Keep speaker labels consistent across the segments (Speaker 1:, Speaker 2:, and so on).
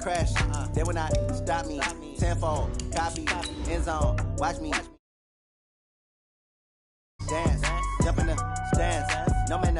Speaker 1: crash. They will not stop me. Tenfold, copy, end zone. Watch me dance, jump in the stands. No man,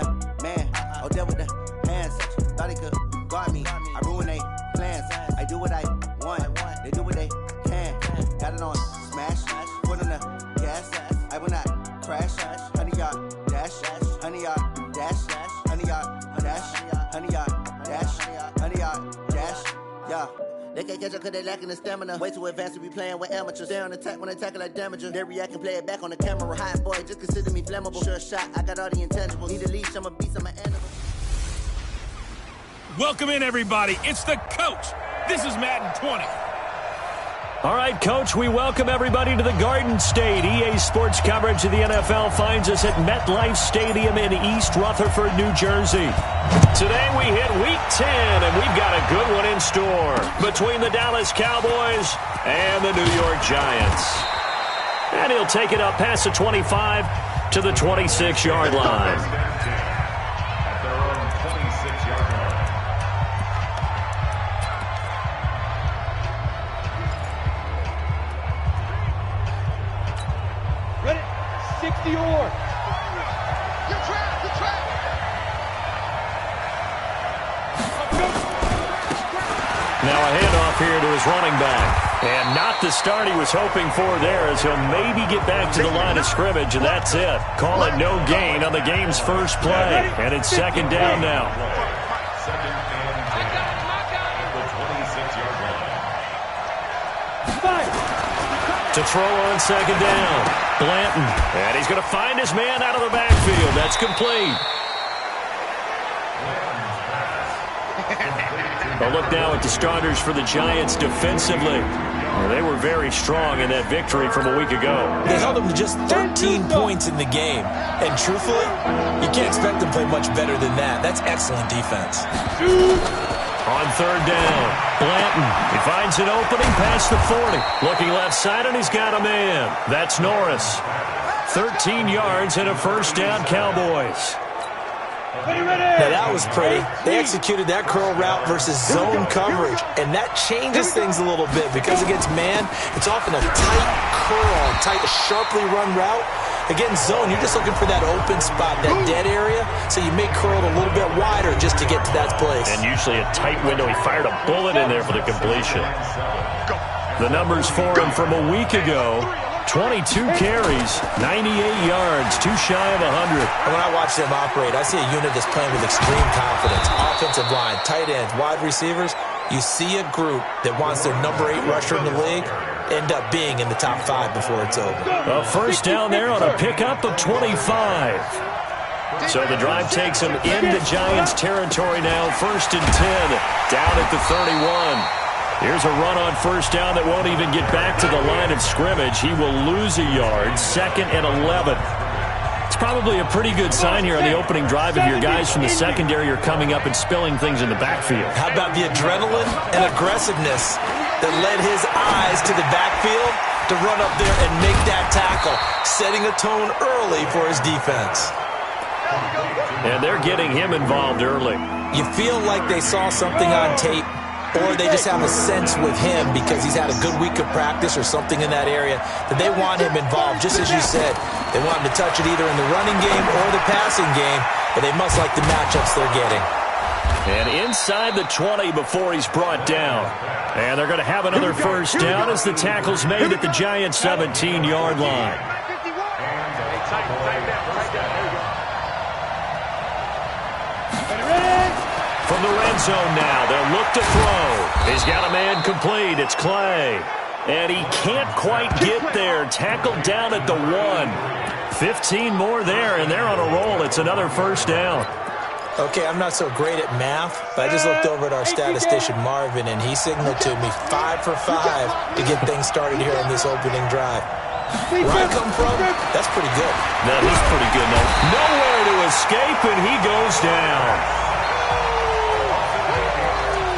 Speaker 1: man. Oh, there with the hands. Thought he could guard me. I ruin they plans. I do what I want. They do what they can. Got it on smash. Put on the gas. I will not crash. 100-yard dash. 100-yard dash. 100-yard dash. 100-yard dash. 100-yard dash. Yeah. They can't catch up cause they lacking the stamina. Way too advanced to be playing with amateurs. Stay on attack when they tackle like damager. They react and play it back on the camera. Hot boy, just consider me flammable. Sure shot, I got all the intangibles. Need a leash, I'm a beast, I'm an animal.
Speaker 2: Welcome in, everybody. It's the coach. This is Madden 20.
Speaker 3: All right, Coach, we welcome everybody to the Garden State. EA Sports coverage of the NFL finds us at MetLife Stadium in East Rutherford, New Jersey. Today we hit Week 10, and we've got a good one in store between the Dallas Cowboys and the New York Giants. And he'll take it up past the 25 to the 26-yard line. Now a handoff here to his running back. And not the start he was hoping for there, as he'll maybe get back to the line of scrimmage, and that's it. Call it no gain on the game's first play. And it's second down now. To throw on second down. Blanton. And he's going to find his man out of the backfield. That's complete. A look now at the starters for the Giants defensively. Well, they were very strong in that victory from a week ago.
Speaker 4: They held them to just 13 points in the game. And truthfully, you can't expect them to play much better than that. That's excellent defense.
Speaker 3: On third down, Blanton. He finds an opening past the 40. Looking left side, and he's got a man. That's Norris. 13 yards and a first down, Cowboys.
Speaker 4: Now that was pretty. They executed that curl route versus zone coverage, and that changes things a little bit because against man, it's often a tight curl, tight, sharply run route. Against zone, you're just looking for that open spot, that dead area, so you may curl it a little bit wider just to get to that place.
Speaker 3: And usually a tight window. He fired a bullet in there for the completion. The numbers for him from a week ago. 22 carries, 98 yards, too shy of 100.
Speaker 4: And when I watch them operate, I see a unit that's playing with extreme confidence. Offensive line, tight ends, wide receivers. You see a group that wants their number 8 rusher in the league end up being in the top 5 before it's over.
Speaker 3: A first down there on a pickup of 25. So the drive takes him into Giants territory now. First and 10, down at the 31. Here's a run on first down that won't even get back to the line of scrimmage. He will lose a yard. Second and 11. It's probably a pretty good sign here on the opening drive if your guys from the secondary are coming up and spilling things in the backfield.
Speaker 4: How about the adrenaline and aggressiveness that led his eyes to the backfield to run up there and make that tackle, setting a tone early for his defense.
Speaker 3: And they're getting him involved early.
Speaker 4: You feel like they saw something on tape, or they just have a sense with him because he's had a good week of practice or something in that area that they want him involved. Just as you said, they want him to touch it either in the running game or the passing game, but they must like the matchups they're getting.
Speaker 3: And inside the 20 before he's brought down. And they're going to have another first down as the tackle's made at the Giants' 17-yard line. From the red zone now, they'll look to throw. He's got a man complete. It's Clay. And he can't quite get there. Tackled down at the 1. 15 more there, and they're on a roll. It's another first down.
Speaker 4: Okay, I'm not so great at math, but I just looked over at our statistician, Marvin, and he signaled to me 5 for 5 to get things started here on this opening drive. Where I come from, that's pretty good.
Speaker 3: That is pretty good. Nowhere to escape, and he goes down.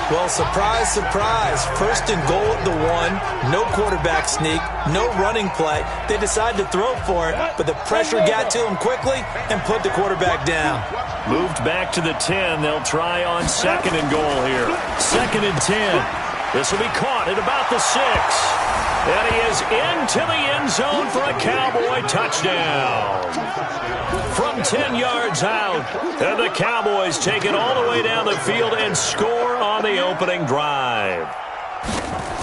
Speaker 4: Well, surprise, surprise. First and goal at the 1. No quarterback sneak. No running play. They decided to throw for it, but the pressure got to him quickly and put the quarterback down.
Speaker 3: Moved back to the 10. They'll try on second and goal here. Second and 10. This will be caught at about the 6. And he is into the end zone for a Cowboy touchdown. From 10 yards out, and the Cowboys take it all the way down the field and score on the opening drive.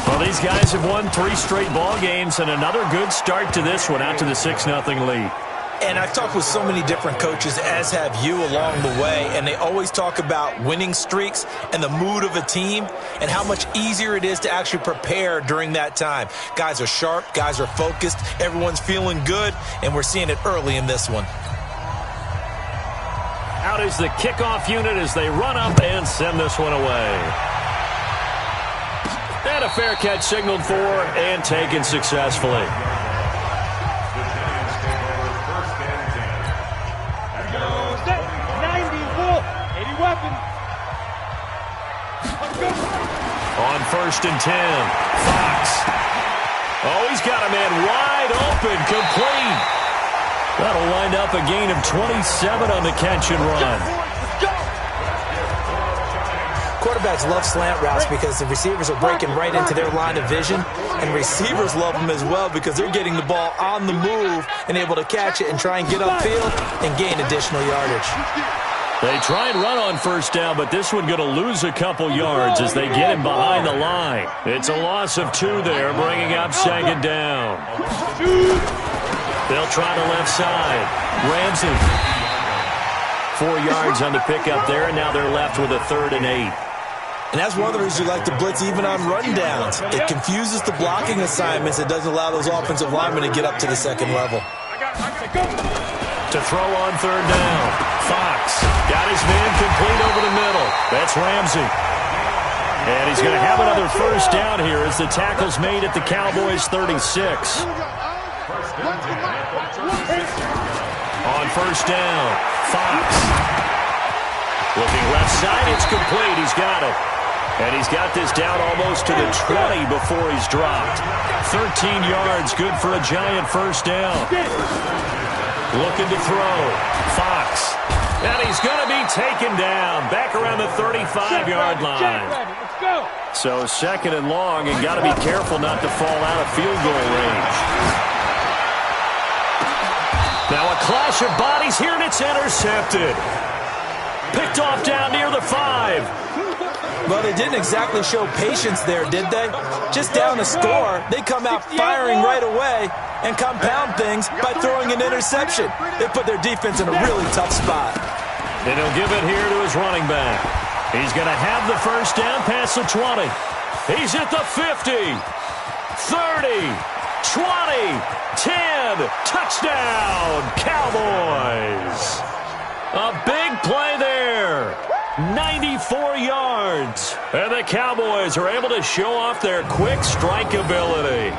Speaker 3: Well, these guys have won 3 straight ball games, and another good start to this one, out to the 6-0 lead.
Speaker 4: And I've talked with so many different coaches, as have you, along the way, and they always talk about winning streaks and the mood of a team and how much easier it is to actually prepare during that time. Guys are sharp, guys are focused, everyone's feeling good, and we're seeing it early in this one.
Speaker 3: Out is the kickoff unit as they run up and send this one away. And a fair catch signaled for and taken successfully. On 1st and 10, Fox. Oh, he's got a man wide open, complete. That'll wind up a gain of 27 on the catch and run.
Speaker 4: Quarterbacks love slant routes because the receivers are breaking right into their line of vision, and receivers love them as well because they're getting the ball on the move and able to catch it and try and get upfield and gain additional yardage.
Speaker 3: They try and run on 1st down, but this one going to lose a couple yards as they get him behind the line. It's a loss of 2 there, bringing up 2nd down. They'll try the left side. Ramsey. 4 yards on the pickup there, and now they're left with a 3rd and 8.
Speaker 4: And that's one of the reasons you like to blitz even on rundowns. It confuses the blocking assignments. It doesn't allow those offensive linemen to get up to the 2nd level.
Speaker 3: To throw on 3rd down. Fox got his man complete over the middle. That's Ramsey. And he's going to have another 1st down here as the tackle's made at the Cowboys' 36. On 1st down, Fox. Looking left side, it's complete. He's got it. And he's got this down almost to the 20 before he's dropped. 13 yards, good for a giant 1st down. Looking to throw. Fox. And he's going to be taken down. Back around the 35-yard line. So 2nd and long, and got to be careful not to fall out of field goal range. Now a clash of bodies here, and it's intercepted. Picked off down near the 5.
Speaker 4: Well, they didn't exactly show patience there, did they? Just down a score, they come out firing right away and compound things by throwing an interception. They put their defense in a really tough spot.
Speaker 3: And he'll give it here to his running back. He's going to have the 1st down past the 20. He's at the 50, 30, 20, 10. Touchdown, Cowboys. A big play there. 94 yards. And the Cowboys are able to show off their quick strike ability.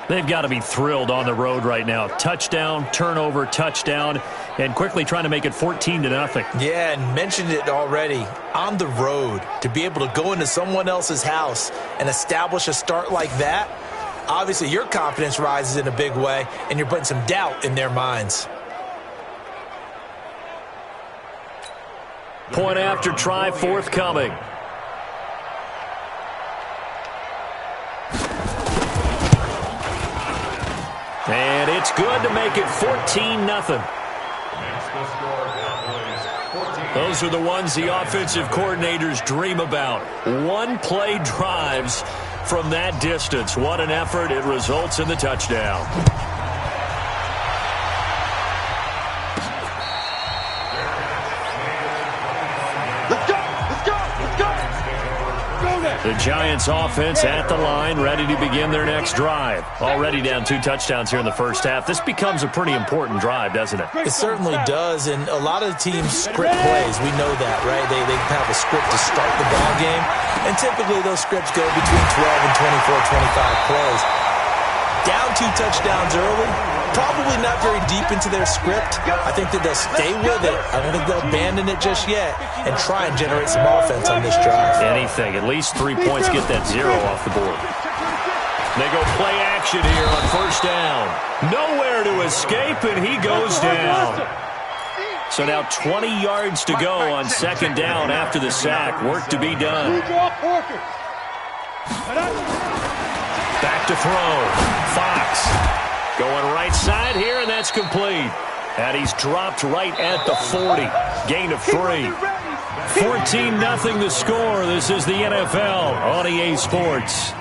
Speaker 3: They've got to be thrilled on the road right now. Touchdown, turnover, touchdown, and quickly trying to make it 14-0.
Speaker 4: Yeah, and mentioned it already. On the road, to be able to go into someone else's house and establish a start like that, obviously your confidence rises in a big way, and you're putting some doubt in their minds.
Speaker 3: Point after try forthcoming. And it's good to make it 14-0. Those are the ones the offensive coordinators dream about. One-play drives from that distance. What an effort. It results in the touchdown. The Giants offense at the line, ready to begin their next drive. Already down 2 touchdowns here in the 1st half. This becomes a pretty important drive, doesn't it?
Speaker 4: It certainly does, and a lot of the teams script plays. We know that, right? They have a script to start the ball game, and typically those scripts go between 12 and 24, 25 plays. Down 2 touchdowns early, probably not very deep into their script. I think that they'll stay with it. I don't think they'll abandon it just yet and try and generate some offense on this drive.
Speaker 3: Anything. At least 3 points, get that 0 off the board. They go play action here on 1st down. Nowhere to escape, and he goes down. So now 20 yards to go on second down after the sack. Work to be done. Back to throw. Fox going right side here, and that's complete. And he's dropped right at the 40. Gain of 3. 14-0 the score. This is the NFL on EA Sports.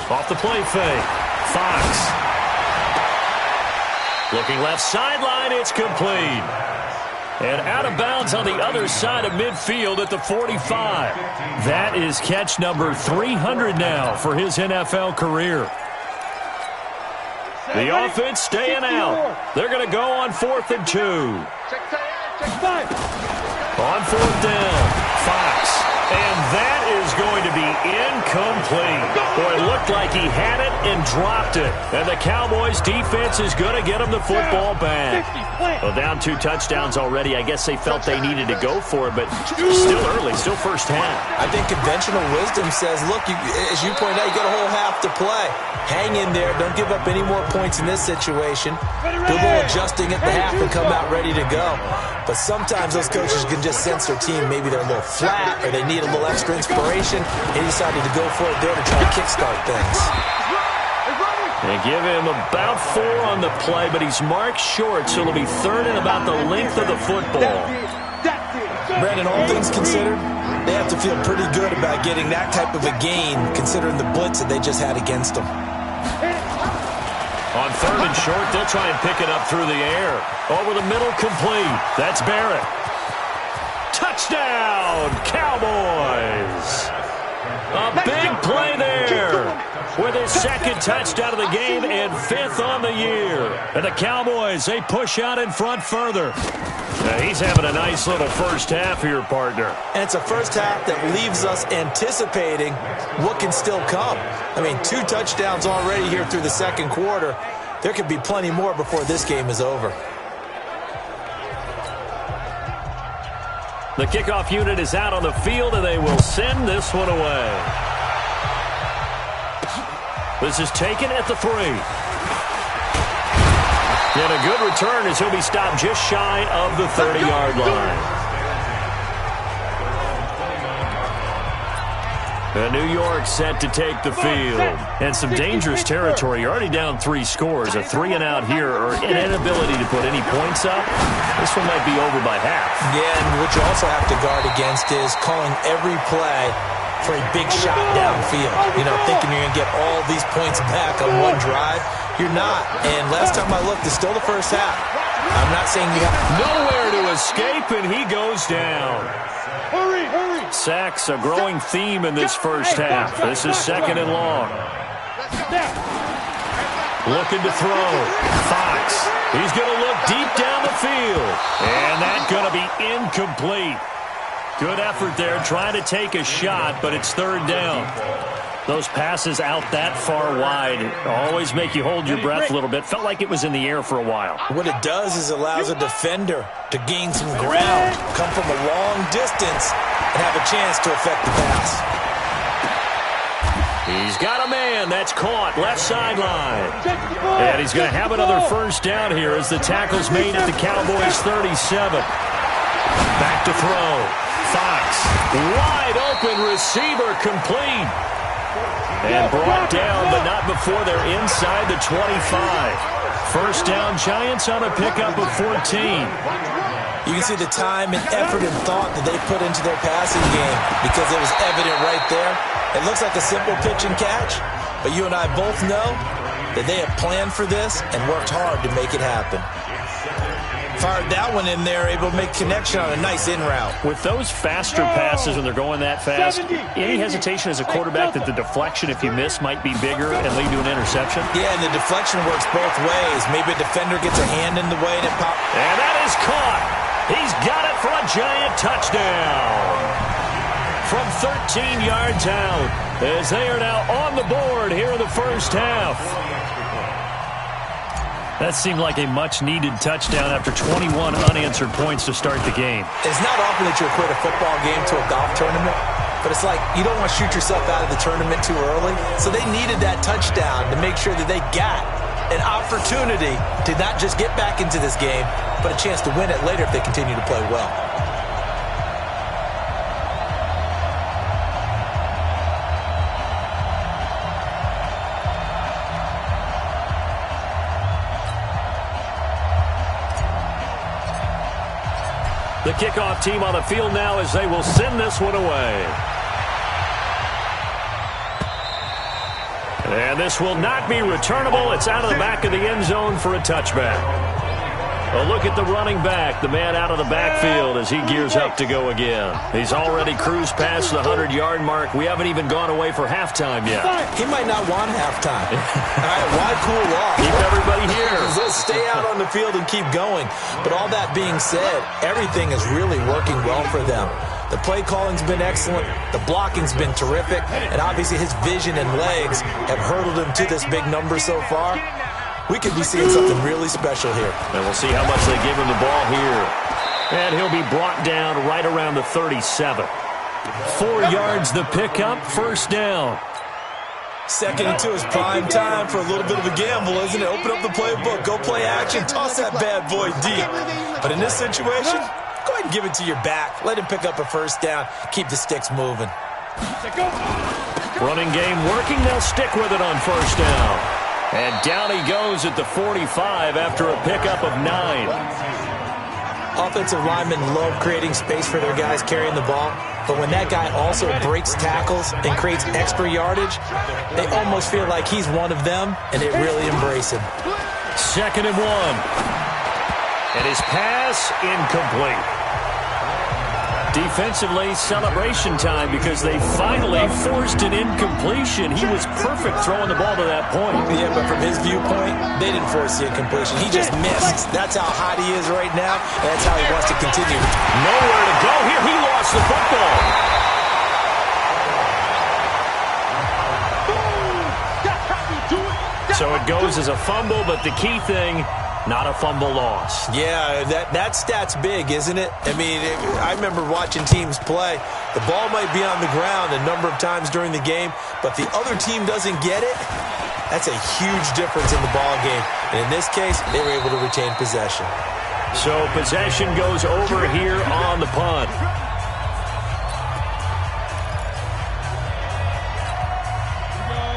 Speaker 3: Off the play fake. Fox. Looking left sideline. It's complete. And out of bounds on the other side of midfield at the 45. That is catch number 300 now for his NFL career. The offense staying out. They're going to go on 4th and 2. On 4th down, Fox. And that is going to be incomplete. Boy, it looked like he had it and dropped it. And the Cowboys' defense is going to get him the football back. Well, down 2 touchdowns already. I guess they felt they needed to go for it, but still early, still first half.
Speaker 4: I think conventional wisdom says, look, as you pointed out, you got a whole half to play. Hang in there. Don't give up any more points in this situation. Do a little adjusting at the half and come out ready to go. But sometimes those coaches can just sense their team. Maybe they're a little flat or they need a little extra inspiration. He decided to go for it there to try to kickstart things.
Speaker 3: They give him about 4 on the play, but he's marked short, so it'll be 3rd and about the length of the football.
Speaker 4: Brandon, all things considered, they have to feel pretty good about getting that type of a gain, considering the blitz that they just had against them.
Speaker 3: On 3rd and short, they'll try and pick it up through the air. Over the middle, complete. That's Barrett. Touchdown, Cowboys! A big play there with his 2nd touchdown of the game and 5th on the year. And the Cowboys, they push out in front further. Now he's having a nice little first half here, partner.
Speaker 4: And it's a first half that leaves us anticipating what can still come. I mean, 2 touchdowns already here through the 2nd quarter. There could be plenty more before this game is over.
Speaker 3: The kickoff unit is out on the field, and they will send this one away. This is taken at the 3. And a good return as he'll be stopped just shy of the 30-yard line. New York set to take the field. And some dangerous territory. You're already down 3 scores. A 3-and-out here or an inability to put any points up. This one might be over by half.
Speaker 4: Yeah, and what you also have to guard against is calling every play for a big shot downfield. You know, thinking you're going to get all these points back on one drive. You're not. And last time I looked, it's still the first half. I'm not saying you have
Speaker 3: nowhere to escape, and he goes down.
Speaker 5: Hurry, hurry.
Speaker 3: Sacks, a growing theme in this first half. This is 2nd and long. Looking to throw. Fox. He's going to look deep down the field. And that's going to be incomplete. Good effort there trying to take a shot, but it's 3rd down. Those passes out that far wide always make you hold your breath a little bit. Felt like it was in the air for a while.
Speaker 4: What it does is allows a defender to gain some ground, come from a long distance, and have a chance to affect the pass.
Speaker 3: He's got a man. That's caught. Left sideline. And he's going to have another first down here as the tackle's made at the Cowboys' 37. Back to throw. Fox. Wide open receiver complete. And brought down, but not before they're inside the 25. First down, Giants on a pickup of 14.
Speaker 4: You can see the time and effort and thought that they put into their passing game because it was evident right there. It looks like a simple pitch and catch, but you and I both know that they have planned for this and worked hard to make it happen. Fired that one in there, able to make connection on a nice in route.
Speaker 3: With those faster passes when they're going that fast, any hesitation as a quarterback that the deflection, if you miss, might be bigger and lead to an interception?
Speaker 4: Yeah, and the deflection works both ways. Maybe a defender gets a hand in the way and it pops.
Speaker 3: And that is caught. He's got it for a Giant touchdown. From 13 yards out, as they are now on the board here in the first half. That seemed like a much-needed touchdown after 21 unanswered points to start the game.
Speaker 4: It's not often that you equate a football game to a golf tournament. but it's like you don't want to shoot yourself out of the tournament too early. So they needed that touchdown to make sure that they got an opportunity to not just get back into this game, but a chance to win it later if they continue to play well.
Speaker 3: The kickoff team on the field now as they will send this one away. And this will not be returnable. It's out of the back of the end zone for a touchback. A look at the running back, the man out of the backfield as he gears up to go again. He's already cruised past the 100-yard mark. We haven't even gone away for halftime yet.
Speaker 4: He might not want halftime. All right, why cool off?
Speaker 3: Keep everybody here.
Speaker 4: Let's stay out on the field and keep going. But all that being said, everything is really working well for them. The play calling's been excellent. The blocking's been terrific. And obviously his vision and legs have hurdled him to this big number so far. We could be seeing something really special here.
Speaker 3: And we'll see how much they give him the ball here. And he'll be brought down right around the 37. 4 yards the pickup, first down.
Speaker 4: Second and 2 is prime time for a little bit of a gamble, isn't it? Open up the playbook, go play action, toss that bad boy deep. But in this situation, go ahead and give it to your back. Let him pick up a first down. Keep the sticks moving.
Speaker 3: Running game working. They'll stick with it on first down. And down he goes at the 45 after a pickup of 9.
Speaker 4: Offensive linemen love creating space for their guys carrying the ball. But when that guy also breaks tackles and creates extra yardage, they almost feel like he's one of them, and they really embrace him.
Speaker 3: 2nd and 1. And his pass incomplete. Defensively, celebration time because they finally forced an incompletion. He was perfect throwing the ball to that point.
Speaker 4: Yeah, but from his viewpoint, they didn't force the incompletion. He just missed. That's how hot he is right now, and that's how he wants to continue.
Speaker 3: Nowhere to go here. He lost the football. So it goes as a fumble, but the key thing, not a fumble loss.
Speaker 4: Yeah, that stat's big, isn't it? I mean, I remember watching teams play. The ball might be on the ground a number of times during the game, but the other team doesn't get it. That's a huge difference in the ball game. And in this case, they were able to retain possession.
Speaker 3: So possession goes over here on the punt.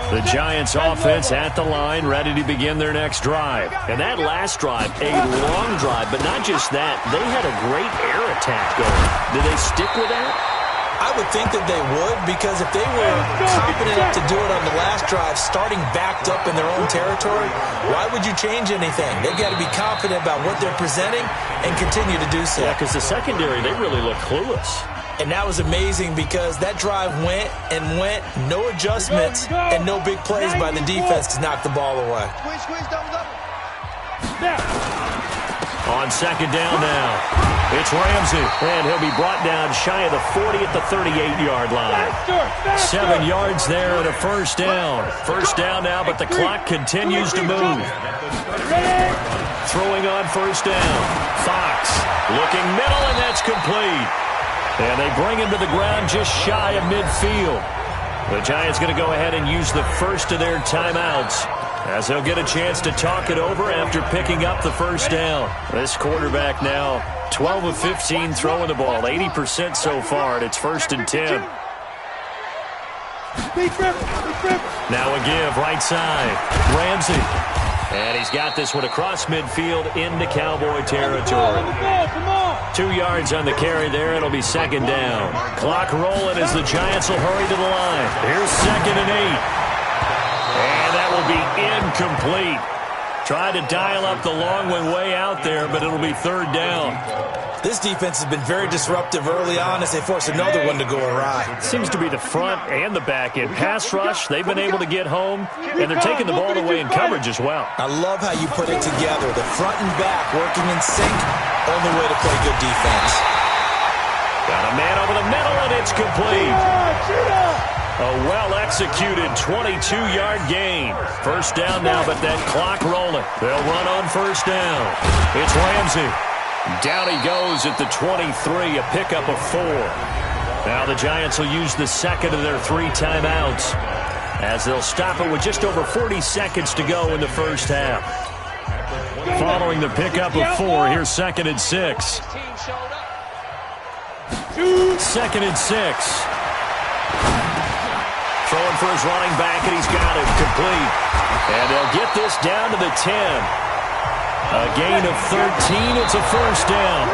Speaker 3: The Giants offense at the line, ready to begin their next drive. And that last drive, a long drive, but not just that. They had a great air attack going. Did they stick with that?
Speaker 4: I would think that they would, because if they were confident enough to do it on the last drive, starting backed up in their own territory, why would you change anything? They've got to be confident about what they're presenting and continue to do so.
Speaker 3: Yeah, because the secondary, they really look clueless.
Speaker 4: And that was amazing because that drive went and went, no adjustments, and no big plays by the defense to knock the ball away.
Speaker 3: On second down now, it's Ramsey, and he'll be brought down shy of the 40 at the 38-yard line. 7 yards there and a first down. First down now, but the clock continues to move. Throwing on first down. Fox looking middle, and that's complete. And they bring him to the ground just shy of midfield. The Giants going to go ahead and use the first of their timeouts as they'll get a chance to talk it over after picking up the first down. This quarterback now 12 of 15 throwing the ball, 80% so far, and it's 1st and 10. Now a give, right side. Ramsey. And he's got this one across midfield into Cowboy territory. 2 yards on the carry there. It'll be second down. Clock rolling as the Giants will hurry to the line. Here's 2nd and 8. And that will be incomplete. Tried to dial up the long one way out there, but it'll be 3rd down.
Speaker 4: This defense has been very disruptive early on as they force another one to go awry.
Speaker 3: Seems to be the front and the back end. Pass rush, they've been able to get home, and they're taking the ball away in coverage as well.
Speaker 4: I love how you put it together. The front and back working in sync, only way to play good defense.
Speaker 3: Got a man over the middle, and it's complete. A well-executed 22-yard gain. First down now, but that clock rolling. They'll run on first down. It's Ramsey. Down he goes at the 23, a pickup of 4. Now the Giants will use the second of their 3 timeouts as they'll stop it with just over 40 seconds to go in the first half. Following the pickup of 4, here's 2nd and 6. 2nd and 6. Throwing for his running back, and he's got it complete. And they'll get this down to the 10. A gain of 13. It's a first down.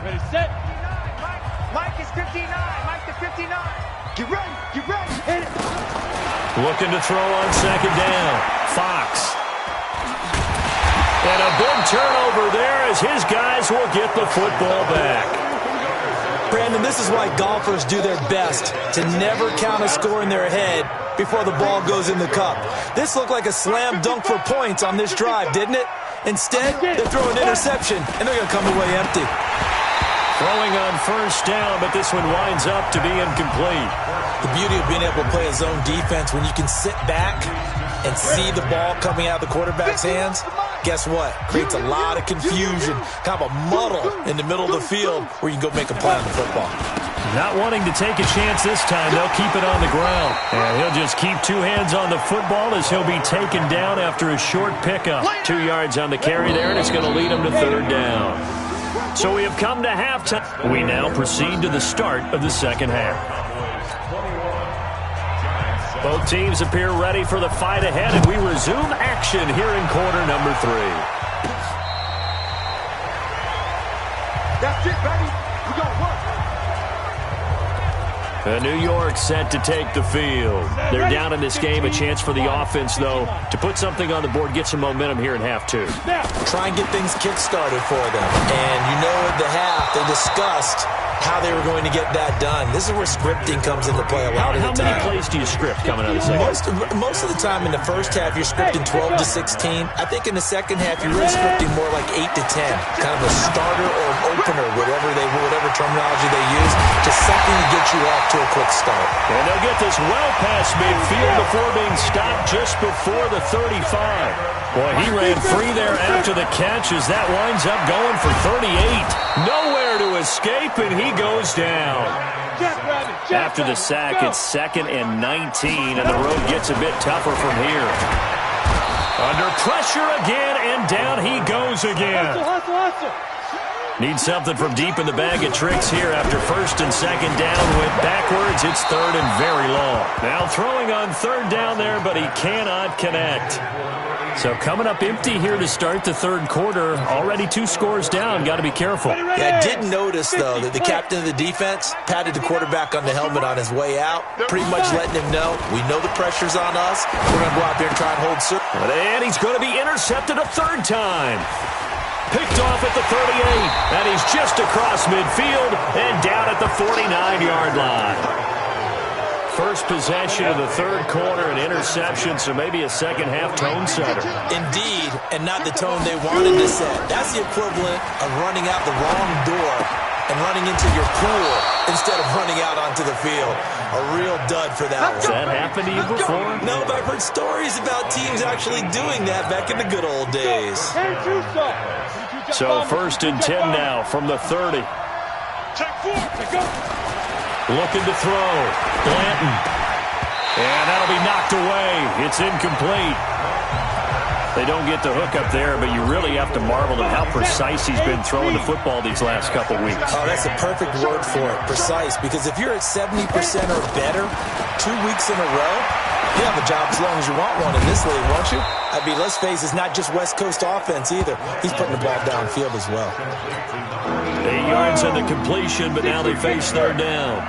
Speaker 5: Ready, set. Mike is 59. Mike to 59. Get ready. Get ready. Hit it.
Speaker 3: Looking to throw on 2nd down. Fox. And a big turnover there as his guys will get the football back.
Speaker 4: Brandon, this is why golfers do their best to never count a score in their head before the ball goes in the cup. This looked like a slam dunk for points on this drive, didn't it? Instead, they throw an interception, and they're going to come away empty.
Speaker 3: Throwing on 1st down, but this one winds up to be incomplete.
Speaker 4: The beauty of being able to play a zone defense when you can sit back and see the ball coming out of the quarterback's hands, guess what? Creates a lot of confusion, kind of a muddle in the middle of the field where you can go make a play on the football.
Speaker 3: Not wanting to take a chance this time, they'll keep it on the ground. And he'll just keep 2 hands on the football as he'll be taken down after a short pickup. 2 yards on the carry there, and it's going to lead him to 3rd down. So we have come to halftime. We now proceed to the start of the second half. Both teams appear ready for the fight ahead, and we resume action here in quarter number 3.
Speaker 5: That's it, baby. We gonna work.
Speaker 3: New York set to take the field. They're down in this game. A chance for the offense, though, to put something on the board, get some momentum here in half 2.
Speaker 4: Try and get things kick-started for them. And you know at the half, they discussed how they were going to get that done. This is where scripting comes into play a lot of the time.
Speaker 3: How many plays do you script coming out of the second?
Speaker 4: Most of the time in the first half, you're scripting 12 to 16. I think in the second half, you're really scripting more like 8 to 10. Kind of a starter or an opener, whatever terminology they use. Just something to get you off to a quick start.
Speaker 3: And they'll get this well past midfield before being stopped just before the 35. Boy, he ran free there after the catch as that winds up going for 38. Nowhere to escape, and he goes down. After the sack, it's 2nd and 19, and the road gets a bit tougher from here. Under pressure again, and down he goes again. Needs something from deep in the bag of tricks here after 1st and 2nd down. Went backwards. It's 3rd and very long. Now throwing on 3rd down there, but he cannot connect. So coming up empty here to start the 3rd quarter. Already 2 scores down. Got to be careful.
Speaker 4: Yeah, I did notice, though, that the captain of the defense patted the quarterback on the helmet on his way out, pretty much letting him know, we know the pressure's on us. We're going to go out there and try and hold serve.
Speaker 3: And he's going to be intercepted a 3rd time. Picked off at the 38, and he's just across midfield and down at the 49-yard line. First possession of the 3rd quarter, an interception, so maybe a second-half tone setter.
Speaker 4: Indeed, and not the tone they wanted to set. That's the equivalent of running out the wrong door and running into your pool instead of running out onto the field. A real dud for that one.
Speaker 3: Has that happened to you before?
Speaker 4: No, but I've heard stories about teams actually doing that back in the good old days.
Speaker 3: So 1st and 10 now from the 30. Looking to throw. Blanton. And that'll be knocked away. It's incomplete. They don't get the hook up there, but you really have to marvel at how precise he's been throwing the football these last couple weeks.
Speaker 4: Oh, that's a perfect word for it, precise, because if you're at 70% or better 2 weeks in a row, you have a job as long as you want one in this league, won't you? I mean, let's face it, it's not just West Coast offense either. He's putting the ball downfield as well.
Speaker 3: 8 yards on the completion, but now they face 3rd down.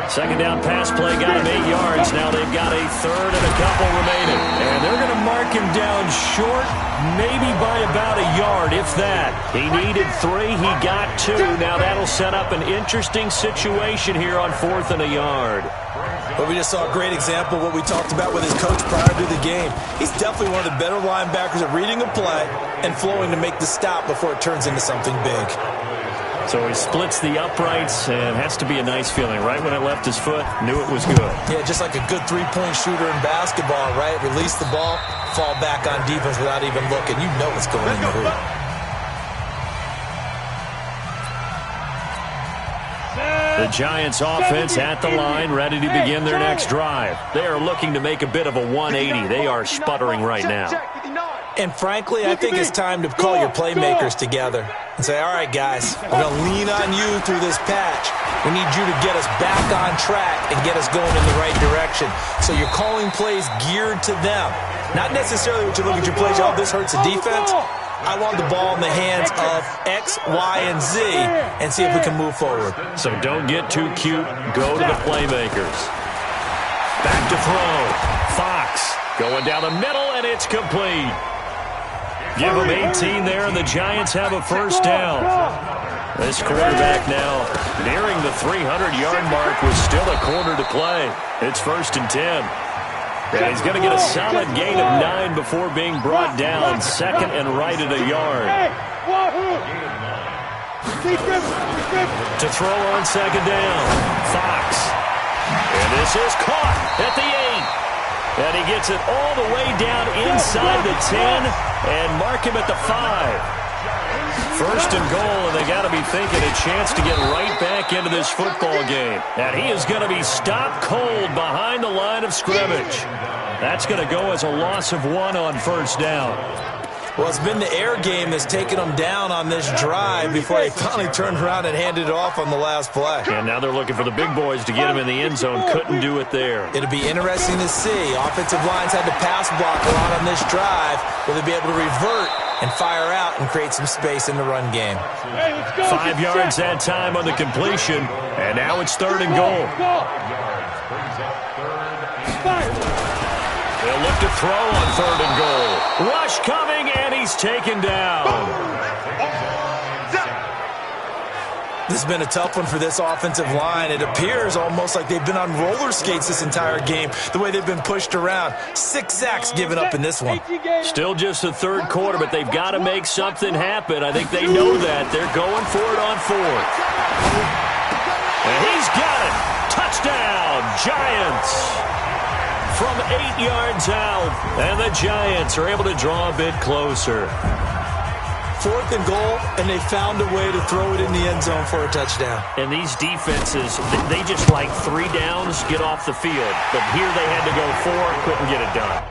Speaker 3: Second down pass play got him 8 yards. Now they've got a third and a couple remaining. And they're going to mark him down short, maybe by about a yard, if that. He needed 3. He got 2. Now that'll set up an interesting situation here on 4th and a yard.
Speaker 4: But we just saw a great example of what we talked about with his coach prior to the game. He's definitely one of the better linebackers at reading a play and flowing to make the stop before it turns into something big.
Speaker 3: So he splits the uprights, and has to be a nice feeling. Right when it left his foot, knew it was good.
Speaker 4: Yeah, just like a good three-point shooter in basketball, right? Release the ball, fall back on defense without even looking. You know it's going in the hoop.
Speaker 3: The Giants offense at the line, ready to begin their next drive. They are looking to make a bit of a 180. They are sputtering right now.
Speaker 4: And frankly, I think it's time to call your playmakers together and say, all right, guys, we're going to lean on you through this patch. We need you to get us back on track and get us going in the right direction. So you're calling plays geared to them. Not necessarily what you look at your plays, oh, this hurts the defense. I want the ball in the hands of X, Y, and Z and see if we can move forward.
Speaker 3: So don't get too cute. Go to the playmakers. Back to throw. Fox going down the middle, and it's complete. Give them 18 there, and the Giants have a first down. This quarterback now nearing the 300-yard mark with still a quarter to play. It's 1st and 10. And he's going to get a solid gain of 9 before being brought down. 2nd and right at a yard. To throw on 2nd down. Fox. And this is caught at the 8. And he gets it all the way down inside the 10 and mark him at the 5. 1st and goal, and they got to be thinking a chance to get right back into this football game. And he is going to be stopped cold behind the line of scrimmage. That's going to go as a loss of 1 on 1st down.
Speaker 4: Well, it's been the air game that's taken them down on this drive before they finally turned around and handed it off on the last play.
Speaker 3: And now they're looking for the big boys to get him in the end zone. Couldn't do it there.
Speaker 4: It'll be interesting to see. Offensive lines had to pass block a lot on this drive. Will they be able to revert and fire out and create some space in the run game?
Speaker 3: 5 yards that time on the completion. And now it's 3rd and goal. They'll look to throw on 3rd and goal. Rush coming, and he's taken down.
Speaker 4: This has been a tough one for this offensive line. It appears almost like they've been on roller skates this entire game, the way they've been pushed around. 6 sacks given up in this one.
Speaker 3: Still just the 3rd quarter, but they've got to make something happen. I think they know that. They're going for it on 4th. And he's got it. Touchdown, Giants. From 8 yards out, and the Giants are able to draw a bit closer.
Speaker 4: 4th and goal, and they found a way to throw it in the end zone for a touchdown.
Speaker 3: And these defenses, they just like 3 downs, get off the field. But here they had to go 4, couldn't get it done.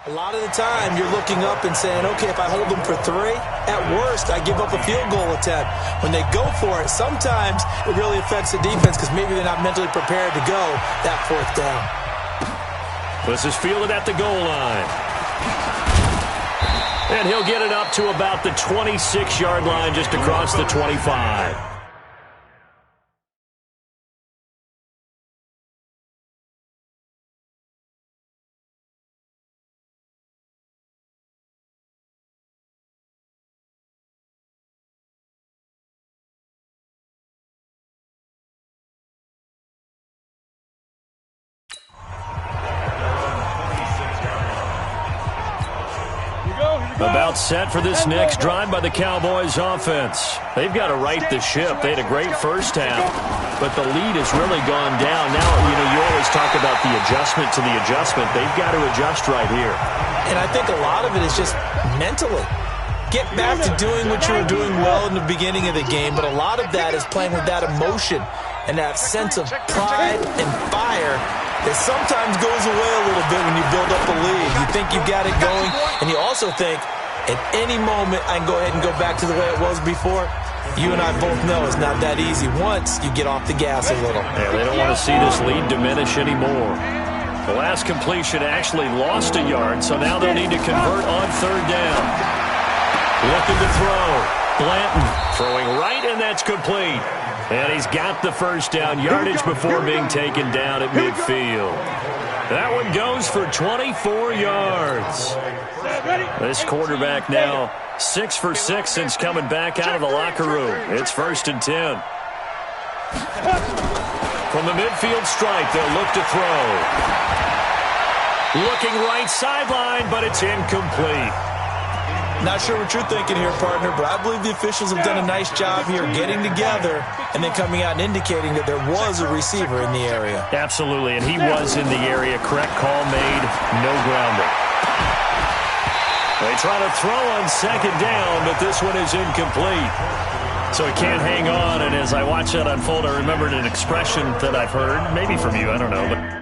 Speaker 4: A lot of the time, you're looking up and saying, okay, if I hold them for 3, at worst, I give up a field goal attempt. When they go for it, sometimes it really affects the defense because maybe they're not mentally prepared to go that 4th down.
Speaker 3: This is fielded at the goal line. And he'll get it up to about the 26-yard line, just across the 25. About set for this next drive by the Cowboys offense. They've got to right the ship. They had a great first half, but the lead has really gone down. Now, you always talk about the adjustment to the adjustment. They've got to adjust right here.
Speaker 4: And I think a lot of it is just mentally. Get back to doing what you were doing well in the beginning of the game, but a lot of that is playing with that emotion and that sense of pride and fire that sometimes goes away a little bit when you build up a lead. You think you got it going, and you also think, at any moment, I can go ahead and go back to the way it was before. You and I both know it's not that easy once you get off the gas a little.
Speaker 3: Yeah, they don't want to see this lead diminish anymore. The last completion actually lost a yard, so now they'll need to convert on 3rd down. Looking to throw. Blanton throwing right, and that's complete. And he's got the first down yardage before being taken down at midfield. That one goes for 24 yards. This quarterback now 6 for 6 since coming back out of the locker room. It's 1st and 10. From the midfield stripe, they'll look to throw. Looking right sideline, but it's incomplete.
Speaker 4: Not sure what you're thinking here, partner, but I believe the officials have done a nice job here getting together and then coming out and indicating that there was a receiver in the area.
Speaker 3: Absolutely, and he was in the area. Correct call made, no grounding. They try to throw on 2nd down, but this one is incomplete. So he can't hang on, and as I watch that unfold, I remembered an expression that I've heard, maybe from you, I don't know, but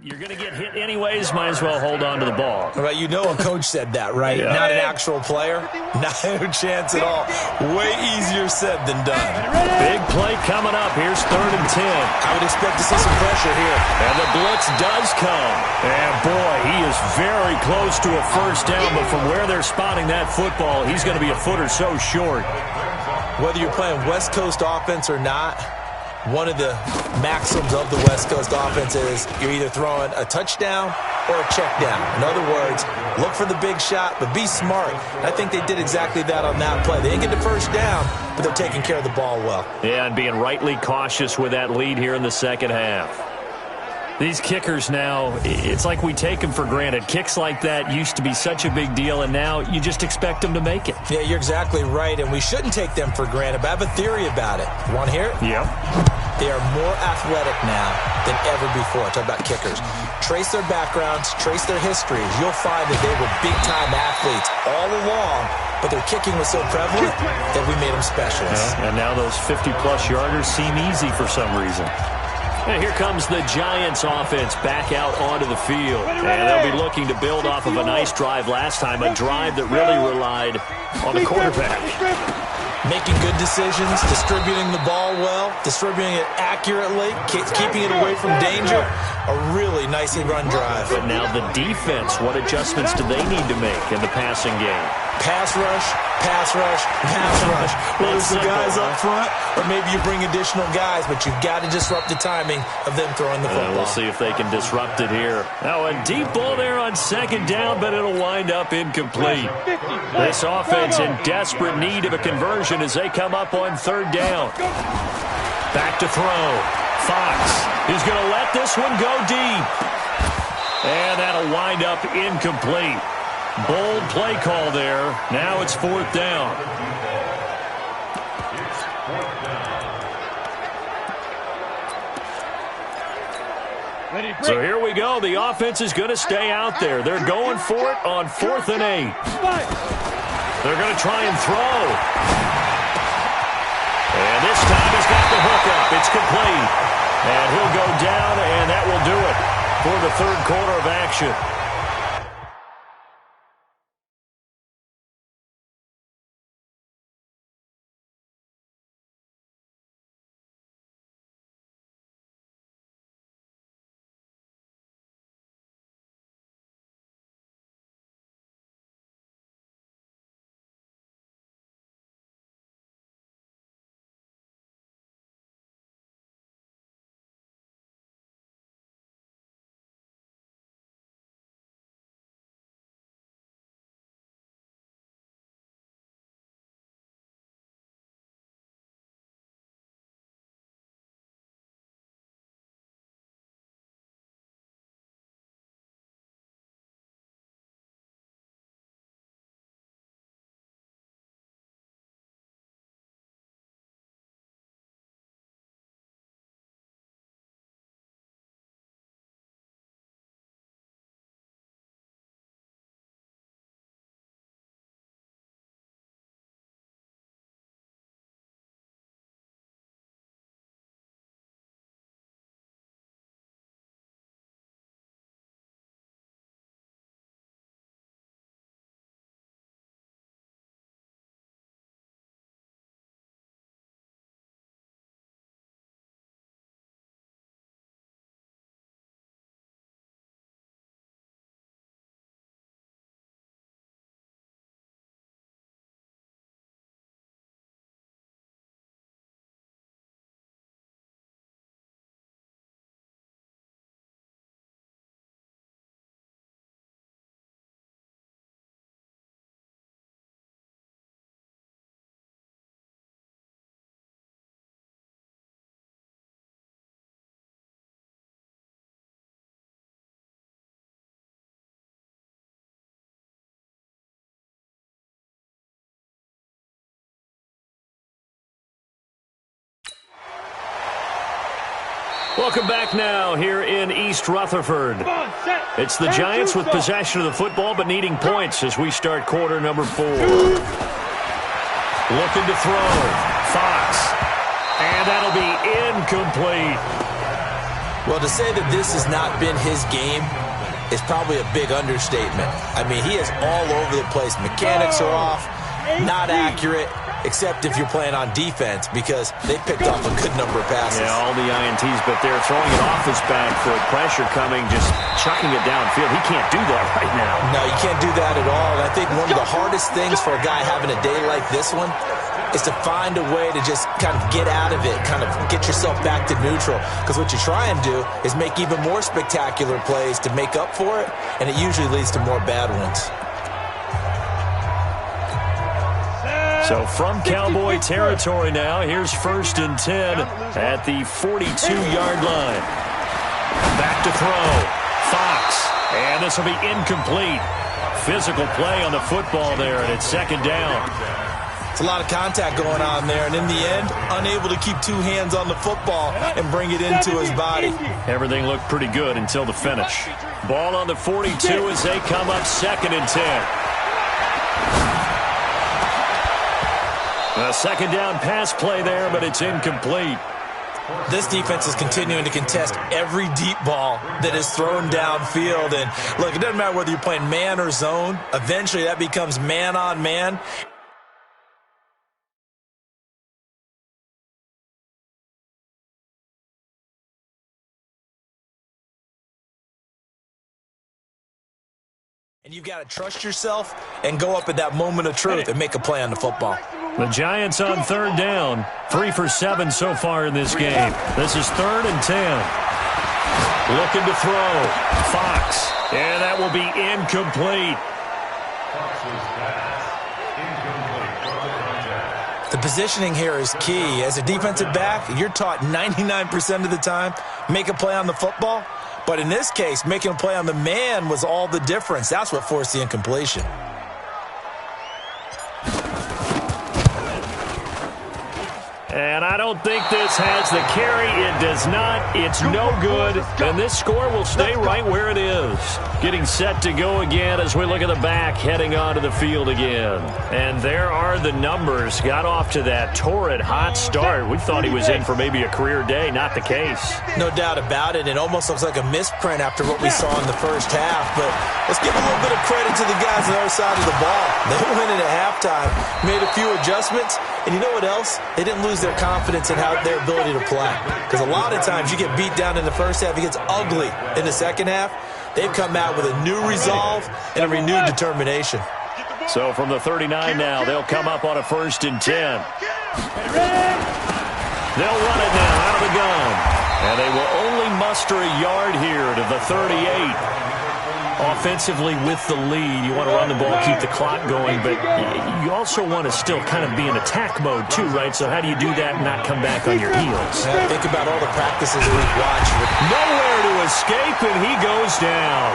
Speaker 3: You're going to get hit anyways, might as well hold on to the ball.
Speaker 4: Right, you know a coach said that, right? Yeah. Not an actual player. Not a chance at all. Way easier said than done.
Speaker 3: Big play coming up. Here's 3rd and 10.
Speaker 4: I would expect to see some pressure here.
Speaker 3: And the blitz does come. And boy, he is very close to a first down, but from where they're spotting that football, he's going to be a foot or so short.
Speaker 4: Whether you're playing West Coast offense or not, one of the maxims of the West Coast offense is you're either throwing a touchdown or a check down. In other words, look for the big shot, but be smart. I think they did exactly that on that play. They didn't get the first down, but they're taking care of the ball well.
Speaker 3: Yeah, and being rightly cautious with that lead here in the second half. These kickers now, it's like we take them for granted. Kicks like that used to be such a big deal, and now you just expect them to make it.
Speaker 4: Yeah, you're exactly right, and we shouldn't take them for granted, but I have a theory about it. You want to hear it?
Speaker 3: Yep.
Speaker 4: They are more athletic now than ever before. Talk about kickers. Trace their backgrounds, trace their histories. You'll find that they were big-time athletes all along, but their kicking was so prevalent that we made them specialists.
Speaker 3: Yeah, and now those 50-plus yarders seem easy for some reason. And here comes the Giants offense back out onto the field. And they'll be looking to build off of a nice drive last time, a drive that really relied on the quarterback.
Speaker 4: Making good decisions, distributing the ball well, distributing it accurately, keeping it away from danger. A really nicely run drive.
Speaker 3: But now the defense, what adjustments do they need to make in the passing game?
Speaker 4: Pass rush, pass rush, pass rush. Whether it's the guys up front or maybe you bring additional guys, but you've got to disrupt the timing of them throwing the football.
Speaker 3: We'll see if they can disrupt it here. Now a deep ball there on 2nd down, but it'll wind up incomplete. This offense in desperate need of a conversion as they come up on 3rd down. Back to throw. Fox is going to let this one go deep. And that'll wind up incomplete. Bold play call there. Now it's 4th down. So here we go. The offense is going to stay out there. They're going for it on 4th and 8. They're going to try and throw. And this time he's got the hook up. It's complete. And he'll go down, and that will do it for the 3rd quarter of action. Welcome back now here in East Rutherford. It's the Giants with possession of the football but needing points as we start quarter number 4. Looking to throw. Fox. And that'll be incomplete.
Speaker 4: Well, to say that this has not been his game is probably a big understatement. I mean, he is all over the place. Mechanics are off, not accurate, except if you're playing on defense, because they picked off a good number of passes.
Speaker 3: Yeah, all the INTs, but they're throwing it off his back foot. Pressure coming, just chucking it downfield. He can't do that right now.
Speaker 4: No, you can't do that at all. And I think one of the hardest things for a guy having a day like this one is to find a way to just kind of get out of it, kind of get yourself back to neutral. Because what you try and do is make even more spectacular plays to make up for it, and it usually leads to more bad ones.
Speaker 3: So from Cowboy territory now, here's 1st and 10 at the 42-yard line. Back to throw. Fox. And this will be incomplete. Physical play on the football there, and it's 2nd down.
Speaker 4: It's a lot of contact going on there, and in the end, unable to keep 2 hands on the football and bring it into his body.
Speaker 3: Everything looked pretty good until the finish. Ball on the 42 as they come up 2nd and 10. A 2nd down pass play there, but it's incomplete.
Speaker 4: This defense is continuing to contest every deep ball that is thrown downfield. And look, it doesn't matter whether you're playing man or zone. Eventually, that becomes man on man. And you've got to trust yourself and go up at that moment of truth and make a play on the football.
Speaker 3: The Giants on 3rd down. 3 for 7 so far in this game. This is 3rd and 10. Looking to throw. Fox. And that will be incomplete.
Speaker 4: The positioning here is key. As a defensive back, you're taught 99% of the time, make a play on the football. But in this case, making a play on the man was all the difference. That's what forced the incompletion.
Speaker 3: And I don't think this has the carry. It does not. It's no good. And this score will stay right where it is. Getting set to go again as we look at the back, heading onto the field again. And there are the numbers. Got off to that torrid hot start. We thought he was in for maybe a career day. Not the case.
Speaker 4: No doubt about it. It almost looks like a misprint after what we saw in the first half. But let's give a little bit of credit to the guys on the other side of the ball. They went in at halftime, made a few adjustments. And you know what else? They didn't lose their confidence in their ability to play. Because a lot of times you get beat down in the first half, it gets ugly in the second half. They've come out with a new resolve and a renewed determination.
Speaker 3: So from the 39 now, they'll come up on a 1st and 10. They'll run it now out of the gun. And they will only muster a yard here to the 38. Offensively with the lead, you want to run the ball, keep the clock going, but you also want to still kind of be in attack mode too, right? So how do you do that and not come back on your heels?
Speaker 4: Yeah, think about all the practices we've watched.
Speaker 3: Nowhere to escape, and he goes down.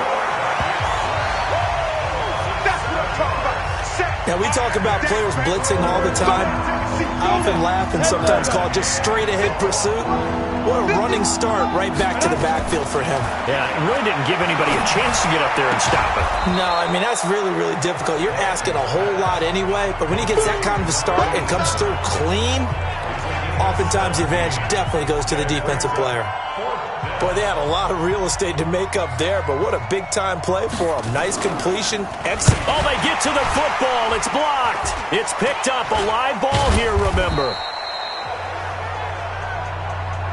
Speaker 4: Now, we talk about players blitzing all the time. I often laugh and sometimes call it just straight-ahead pursuit. What a running start right back to the backfield for him.
Speaker 3: Yeah, it really didn't give anybody a chance to get up there and stop it.
Speaker 4: No, I mean, that's really, really difficult. You're asking a whole lot anyway, but when he gets that kind of a start and comes through clean, oftentimes the advantage definitely goes to the defensive player. Boy, they had a lot of real estate to make up there, but what a big-time play for them. Nice completion.
Speaker 3: Oh, they get to the football. It's blocked. It's picked up. A live ball here, remember.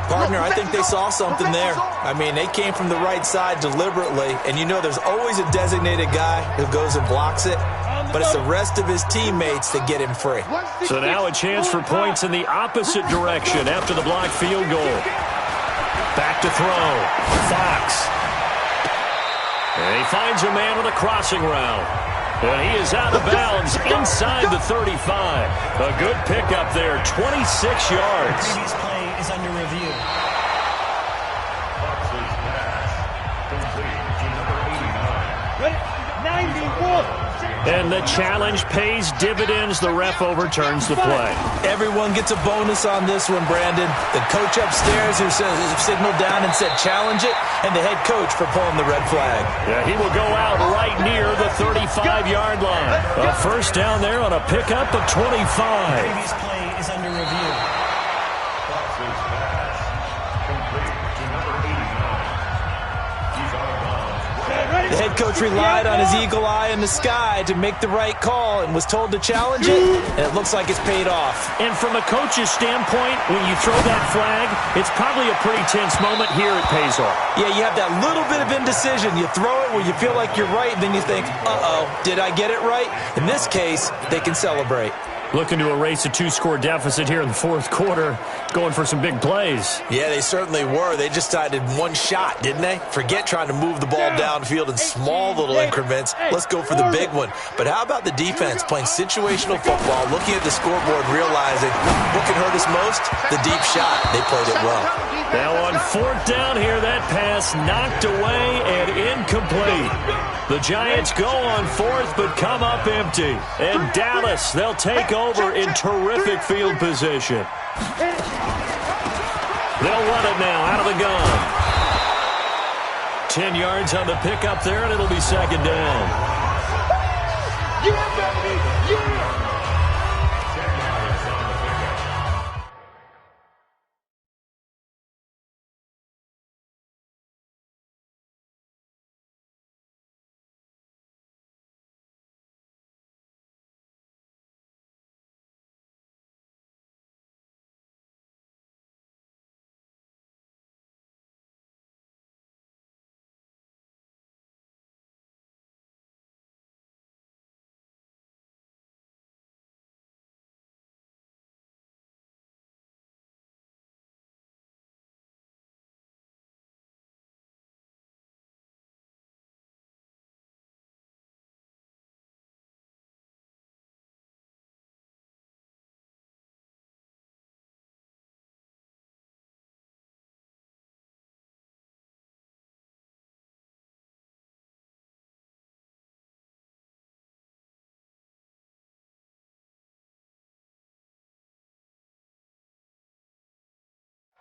Speaker 4: Partner, I think they saw something there. I mean, they came from the right side deliberately, and you know there's always a designated guy who goes and blocks it, but it's the rest of his teammates that get him free.
Speaker 3: So now a chance for points in the opposite direction after the blocked field goal. Back to throw. Fox. And he finds a man with a crossing route. And he is out of bounds inside the 35. A good pickup there, 26 yards.
Speaker 6: Previous play is under review.
Speaker 5: Ready? 91.
Speaker 3: And the challenge pays dividends. The ref overturns the play.
Speaker 4: Everyone gets a bonus on this one, Brandon. The coach upstairs who signaled down and said challenge it, and the head coach for pulling the red flag.
Speaker 3: Yeah, he will go out right near the 35-yard line. A first down there on a pickup of 25.
Speaker 6: Previous play is under review.
Speaker 4: The head coach relied on his eagle eye in the sky to make the right call and was told to challenge it, and it looks like it's paid off.
Speaker 3: And from a coach's standpoint, when you throw that flag, it's probably a pretty tense moment. Here it pays off.
Speaker 4: Yeah, you have that little bit of indecision. You throw it where you feel like you're right, and then you think, uh-oh, did I get it right? In this case, they can celebrate.
Speaker 3: Looking to erase a 2-score deficit here in the fourth quarter, going for some big plays.
Speaker 4: Yeah, they certainly were. They just decided one shot, didn't they? Forget trying to move the ball downfield in small little increments. Let's go for the big one. But how about the defense playing situational football, looking at the scoreboard, realizing what can hurt us most? The deep shot. They played it well.
Speaker 3: Now on fourth down here, that pass knocked away and incomplete. The Giants go on fourth but come up empty. And Dallas, they'll take over in terrific field position. They'll run it now out of the gun. 10 yards on the pickup there, and it'll be second down.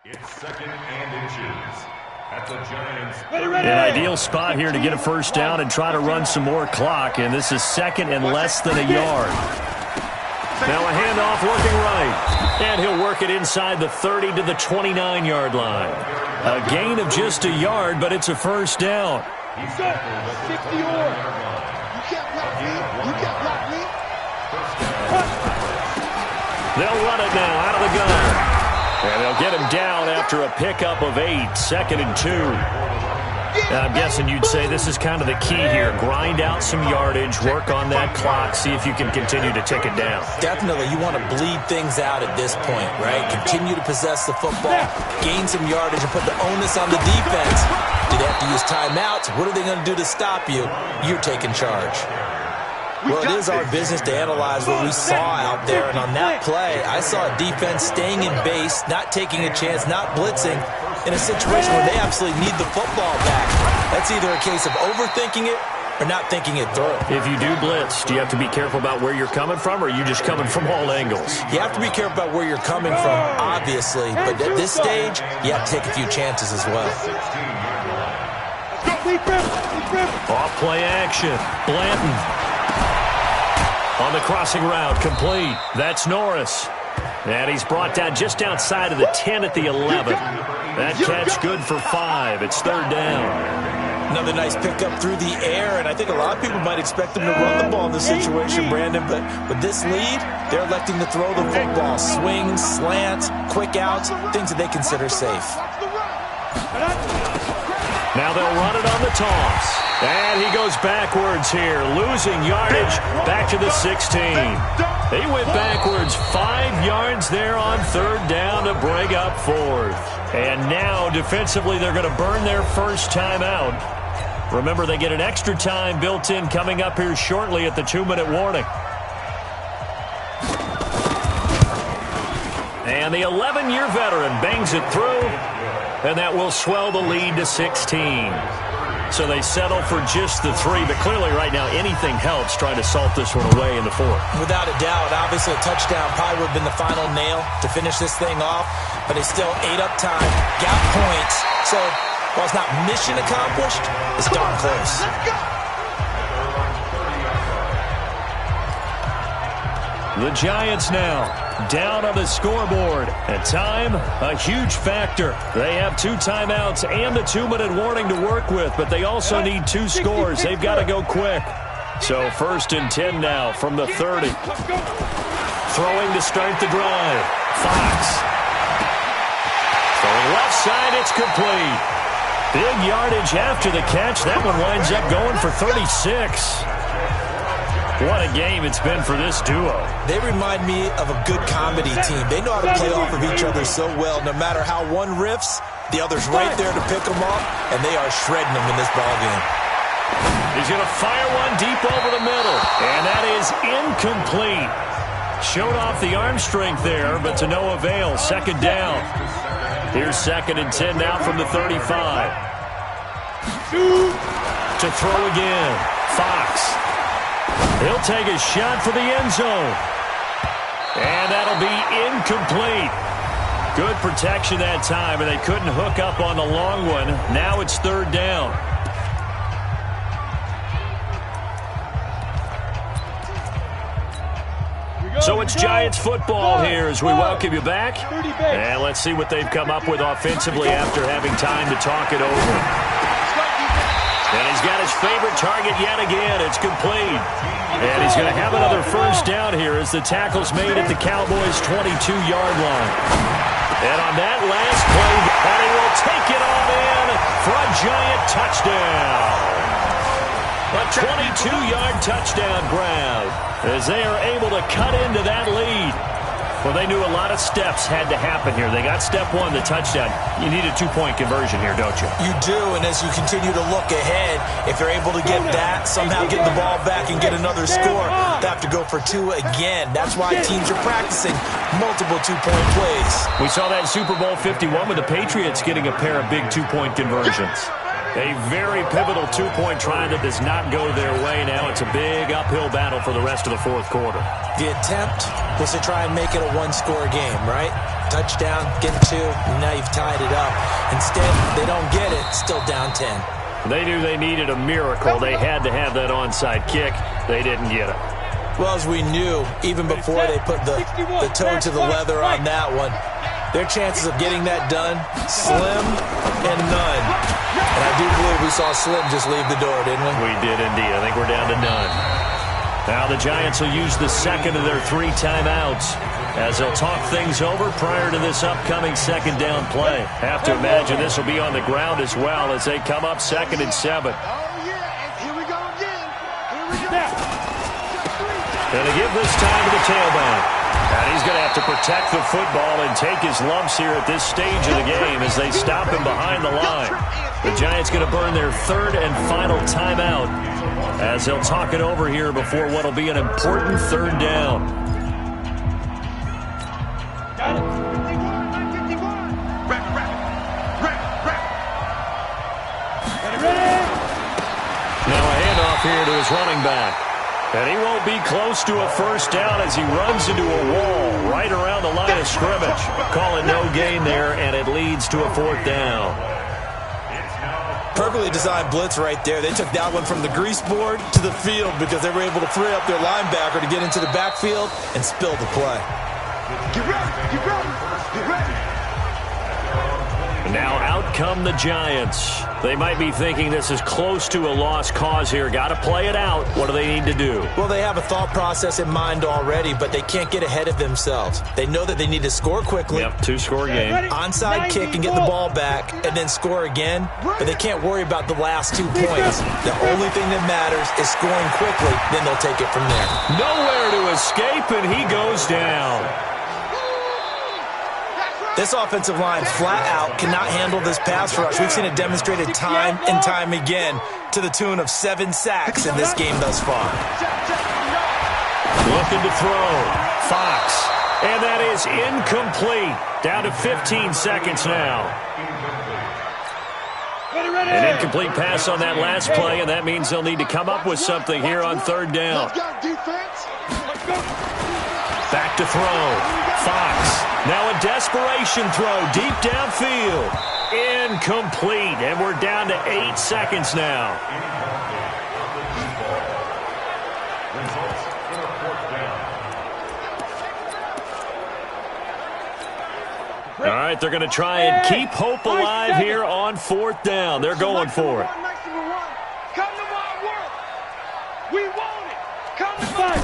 Speaker 2: It's second and inches at the Giants.
Speaker 3: An ideal spot here to get a first down and try to run some more clock, and this is second and less than a yard. Now a handoff working right, and he'll work it inside the 30 to the 29-yard line. A gain of just a yard, but it's a first down.
Speaker 5: You can't block me. You can't block me.
Speaker 3: They'll run it now out of the gun. And they'll get him down after a pickup of 8, second and 2. I'm guessing you'd say this is kind of the key here. Grind out some yardage, work on that clock, see if you can continue to tick it down.
Speaker 4: Definitely, you want to bleed things out at this point, right? Continue to possess the football, gain some yardage, and put the onus on the defense. Do they have to use timeouts? What are they going to do to stop you? You're taking charge. Well, it is our business to analyze what we saw out there, and on that play, I saw a defense staying in base, not taking a chance, not blitzing, in a situation where they absolutely need the football back. That's either a case of overthinking it or not thinking it through.
Speaker 3: If you do blitz, do you have to be careful about where you're coming from, or are you just coming from all angles?
Speaker 4: You have to be careful about where you're coming from, obviously, but at this stage, you have to take a few chances as well.
Speaker 3: Off play action, Blanton. On the crossing route, complete. That's Norris. And he's brought down just outside of the 10 at the 11. That catch good for 5. It's third down.
Speaker 4: Another nice pickup through the air, and I think a lot of people might expect them to run the ball in this situation, Brandon, but with this lead, they're electing to throw the football. Swings, slants, quick outs, things that they consider safe.
Speaker 3: Now they'll run it on the toss. And he goes backwards here, losing yardage back to the 16. He went backwards 5 yards there on third down to bring up fourth. And now defensively they're going to burn their first time out. Remember, they get an extra time built in coming up here shortly at the 2-minute warning. And the 11-year veteran bangs it through, and that will swell the lead to 16. So they settle for just the 3, but clearly right now anything helps trying to salt this one away in the 4th.
Speaker 4: Without a doubt, obviously a touchdown probably would have been the final nail to finish this thing off, but they still ate up time, got points, so while it's not mission accomplished, it's darn close.
Speaker 3: The Giants now down on the scoreboard. And time, a huge factor. They have 2 timeouts and a 2-minute warning to work with, but they also need 2 scores. They've got to go quick. So 1st and 10 now from the 30. Throwing to start the drive. Fox. Throwing left side, it's complete. Big yardage after the catch. That one winds up going for 36. What a game it's been for this duo.
Speaker 4: They remind me of a good comedy team. They know how to play off of each other so well. No matter how one riffs, the other's right there to pick them up, and they are shredding them in this ballgame.
Speaker 3: He's going to fire one deep over the middle, and that is incomplete. Showed off the arm strength there, but to no avail. 2nd down. Here's 2nd and 10 now from the 35. To throw again. Fox. He'll take a shot for the end zone. And that'll be incomplete. Good protection that time, and they couldn't hook up on the long one. Now it's 3rd down. So it's Giants football here as we welcome you back. And let's see what they've come up with offensively after having time to talk it over. And he's got his favorite target yet again. It's complete. And he's going to have another 1st down here as the tackle's made at the Cowboys' 22-yard line. And on that last play, and he will take it on in for a Giant touchdown. A 22-yard touchdown grab as they are able to cut into that lead. Well, they knew a lot of steps had to happen here. They got step 1, the touchdown. You need a 2-point conversion here, don't you?
Speaker 4: You do, and as you continue to look ahead, if they're able to get that, somehow get the ball back and get another score, they have to go for 2 again. That's why teams are practicing multiple 2-point plays.
Speaker 3: We saw that in Super Bowl 51 with the Patriots getting a pair of big 2-point conversions. A very pivotal 2-point try that does not go their way now. It's a big uphill battle for the rest of the 4th quarter.
Speaker 4: The attempt was to try and make it a 1-score game, right? Touchdown, get 2, and now you've tied it up. Instead, they don't get it, still down 10.
Speaker 3: They knew they needed a miracle. They had to have that onside kick. They didn't get it.
Speaker 4: Well, as we knew, even before they put the toe to the leather on that one, their chances of getting that done, slim and none. And I do believe we saw Slim just leave the door, didn't we?
Speaker 3: We did indeed. I think we're down to none. Now the Giants will use the 2nd of their 3 timeouts as they'll talk things over prior to this upcoming 2nd down play. Have to imagine this will be on the ground as well as they come up 2nd and 7.
Speaker 5: Oh, yeah, and here we go again. Here we go.
Speaker 3: Going to give this time to the tailback. And he's going to have to protect the football and take his lumps here at this stage of the game as they stop him behind the line. The Giants going to burn their 3rd and final timeout as they'll talk it over here before what will be an important 3rd down.
Speaker 5: Got it. 51. Ready.
Speaker 3: Now a handoff here to his running back. And he won't be close to a 1st down as he runs into a wall right around the line of scrimmage. Calling no gain there, and it leads to a 4th down.
Speaker 4: Perfectly designed blitz right there. They took that one from the grease board to the field because they were able to free up their linebacker to get into the backfield and spill the play.
Speaker 5: Get ready. Get ready. Get ready.
Speaker 3: Now out come the Giants. They might be thinking this is close to a lost cause here. Got to play it out. What do they need to do?
Speaker 4: Well, they have a thought process in mind already, but they can't get ahead of themselves. They know that they need to score quickly.
Speaker 3: Yep, 2-score game.
Speaker 4: Onside kick and get the ball back and then score again, but they can't worry about the last 2 points. The only thing that matters is scoring quickly, then they'll take it from there.
Speaker 3: Nowhere to escape, and he goes down.
Speaker 4: This offensive line flat out cannot handle this pass rush. We've seen it demonstrated time and time again to the tune of 7 sacks in this game thus far.
Speaker 3: Looking to throw. Fox. And that is incomplete. Down to 15 seconds now. An incomplete pass on that last play, and that means they'll need to come up with something here on 3rd down. Back to throw. Fox. Now a desperation throw deep downfield. Incomplete. And we're down to 8 seconds now. All right, they're going to try and keep hope alive here on 4th down. They're going for it.
Speaker 5: Come to my work. We want it. Come to my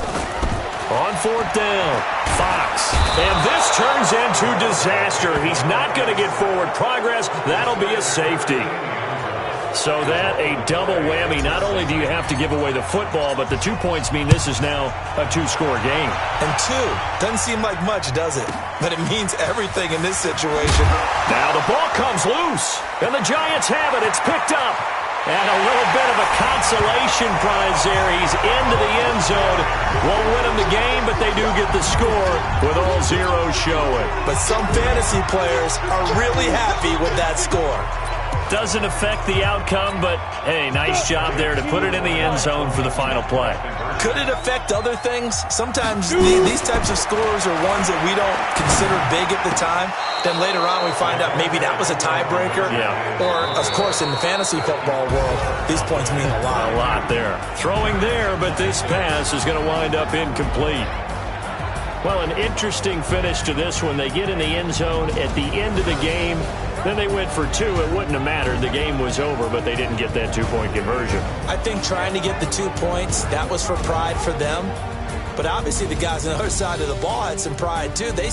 Speaker 3: On 4th down, Fox. And this turns into disaster. He's not going to get forward progress. That'll be a safety. So that a double whammy. Not only do you have to give away the football, but the 2 points mean this is now a 2-score game.
Speaker 4: And 2 doesn't seem like much, does it? But it means everything in this situation.
Speaker 3: Now the ball comes loose, and the Giants have it. It's picked up. And a little bit of a consolation prize there. He's into the end zone. Won't win him the game, but they do get the score with all zeros showing.
Speaker 4: But some fantasy players are really happy with that score.
Speaker 3: Doesn't affect the outcome, but, hey, nice job there to put it in the end zone for the final play.
Speaker 4: Could it affect other things? Sometimes these types of scores are ones that we don't consider big at the time. Then later on we find out maybe that was a tiebreaker.
Speaker 3: Yeah.
Speaker 4: Or, of course, in the fantasy football world, these points mean a lot.
Speaker 3: A lot there. Throwing there, but this pass is going to wind up incomplete. Well, an interesting finish to this one. They get in the end zone at the end of the game. Then they went for 2. It wouldn't have mattered. The game was over, but they didn't get that 2-point conversion.
Speaker 4: I think trying to get the 2 points, that was for pride for them. But obviously the guys on the other side of the ball had some pride, too. They